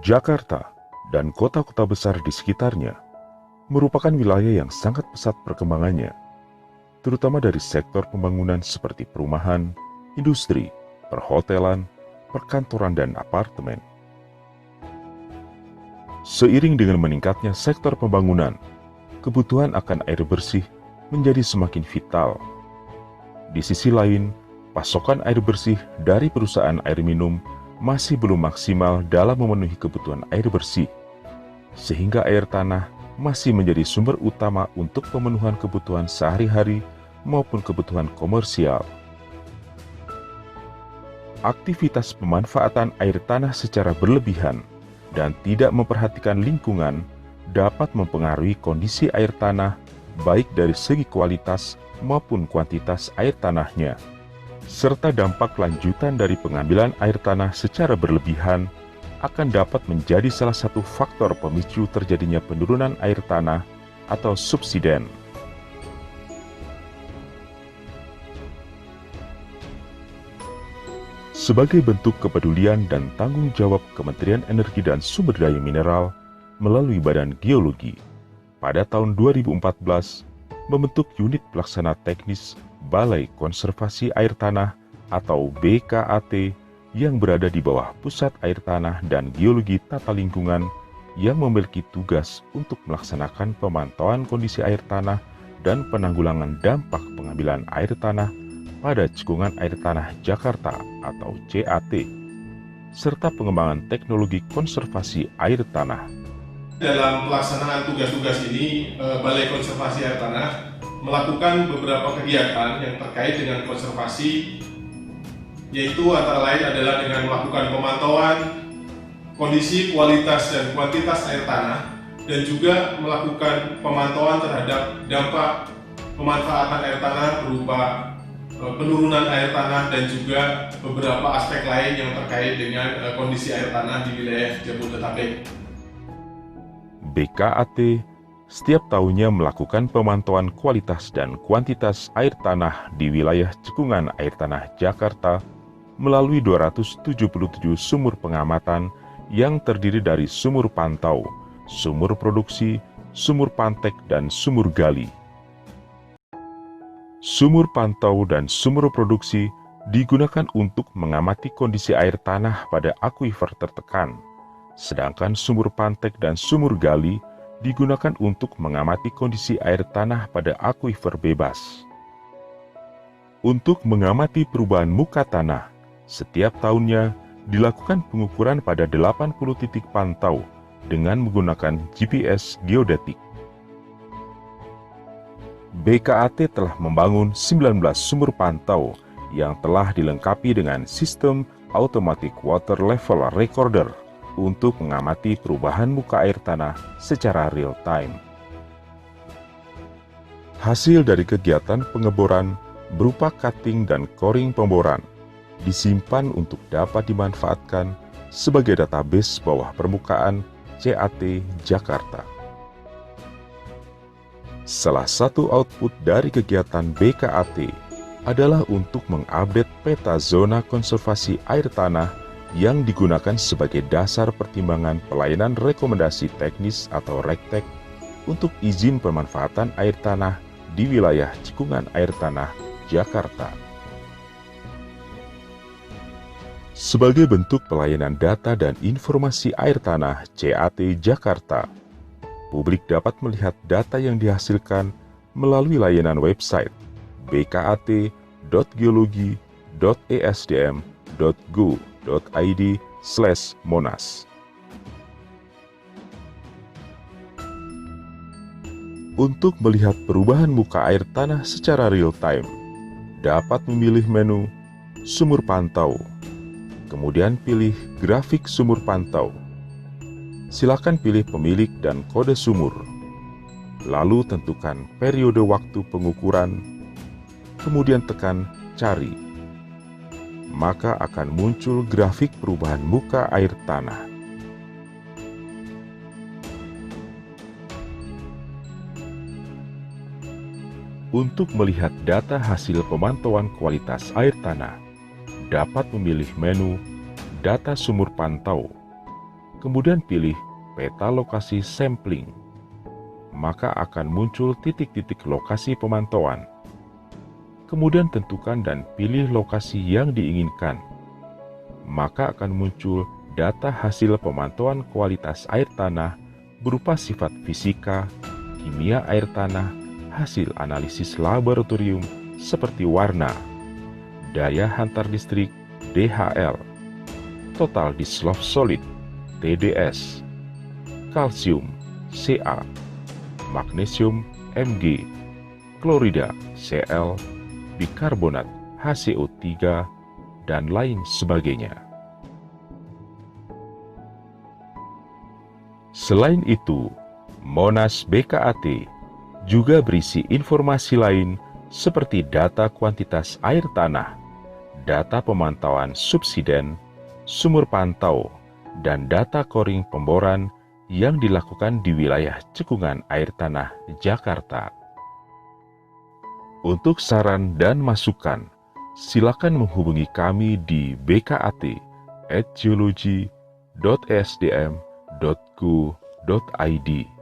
Jakarta dan kota-kota besar di sekitarnya merupakan wilayah yang sangat pesat perkembangannya, terutama dari sektor pembangunan seperti perumahan, industri, perhotelan, perkantoran, dan apartemen. Seiring dengan meningkatnya sektor pembangunan, kebutuhan akan air bersih menjadi semakin vital. Di sisi lain, pasokan air bersih dari perusahaan air minum masih belum maksimal dalam memenuhi kebutuhan air bersih, sehingga air tanah masih menjadi sumber utama untuk pemenuhan kebutuhan sehari-hari maupun kebutuhan komersial. Aktivitas pemanfaatan air tanah secara berlebihan dan tidak memperhatikan lingkungan dapat mempengaruhi kondisi air tanah baik dari segi kualitas maupun kuantitas air tanahnya, serta dampak lanjutan dari pengambilan air tanah secara berlebihan akan dapat menjadi salah satu faktor pemicu terjadinya penurunan air tanah atau subsiden. Sebagai bentuk kepedulian dan tanggung jawab Kementerian Energi dan Sumber Daya Mineral melalui Badan Geologi, pada tahun 2014 membentuk unit pelaksana teknis Balai Konservasi Air Tanah atau BKAT yang berada di bawah Pusat Air Tanah dan Geologi Tata Lingkungan yang memiliki tugas untuk melaksanakan pemantauan kondisi air tanah dan penanggulangan dampak pengambilan air tanah pada cekungan air tanah Jakarta atau CAT, serta pengembangan teknologi konservasi air tanah. Dalam pelaksanaan tugas-tugas ini, Balai Konservasi Air Tanah melakukan beberapa kegiatan yang terkait dengan konservasi, yaitu antara lain adalah dengan melakukan pemantauan kondisi, kualitas, dan kuantitas air tanah, dan juga melakukan pemantauan terhadap dampak pemanfaatan air tanah berupa penurunan air tanah dan juga beberapa aspek lain yang terkait dengan kondisi air tanah di wilayah Jabodetabek. BKAT setiap tahunnya melakukan pemantauan kualitas dan kuantitas air tanah di wilayah cekungan air tanah Jakarta melalui 277 sumur pengamatan yang terdiri dari sumur pantau, sumur produksi, sumur pantek, dan sumur gali. Sumur pantau dan sumur produksi digunakan untuk mengamati kondisi air tanah pada akuifer tertekan, sedangkan sumur pantek dan sumur gali digunakan untuk mengamati kondisi air tanah pada akuifer bebas. Untuk mengamati perubahan muka tanah, setiap tahunnya dilakukan pengukuran pada 80 titik pantau dengan menggunakan GPS geodetik. BKAT telah membangun 19 sumur pantau yang telah dilengkapi dengan sistem Automatic Water Level Recorder untuk mengamati perubahan muka air tanah secara real time. Hasil dari kegiatan pengeboran berupa cutting dan coring pemboran disimpan untuk dapat dimanfaatkan sebagai database bawah permukaan CAT Jakarta. Salah satu output dari kegiatan BKAT adalah untuk mengupdate peta zona konservasi air tanah yang digunakan sebagai dasar pertimbangan pelayanan rekomendasi teknis atau REKTEK untuk izin pemanfaatan air tanah di wilayah cekungan air tanah Jakarta. Sebagai bentuk pelayanan data dan informasi air tanah CAT Jakarta, publik dapat melihat data yang dihasilkan melalui layanan website bkat.geologi.esdm.go.id/monas. Untuk melihat perubahan muka air tanah secara real time, dapat memilih menu Sumur Pantau, kemudian pilih Grafik Sumur Pantau. Silakan pilih pemilik dan kode sumur, lalu tentukan periode waktu pengukuran, kemudian tekan Cari. Maka akan muncul grafik perubahan muka air tanah. Untuk melihat data hasil pemantauan kualitas air tanah, dapat memilih menu Data Sumur Pantau, Kemudian pilih peta lokasi sampling. Maka akan muncul titik-titik lokasi pemantauan. Kemudian tentukan dan pilih lokasi yang diinginkan. Maka akan muncul data hasil pemantauan kualitas air tanah berupa sifat fisika, kimia air tanah, hasil analisis laboratorium seperti warna, daya hantar listrik DHL, total dissolved solid TDS, kalsium Ca, magnesium Mg, klorida Cl, bikarbonat HCO3, dan lain sebagainya. Selain itu, Monas BKAT juga berisi informasi lain seperti data kuantitas air tanah, data pemantauan subsiden, sumur pantau, dan data koring pemboran yang dilakukan di wilayah cekungan air tanah Jakarta. Untuk saran dan masukan, silakan menghubungi kami di bkat@geologi.esdm.go.id.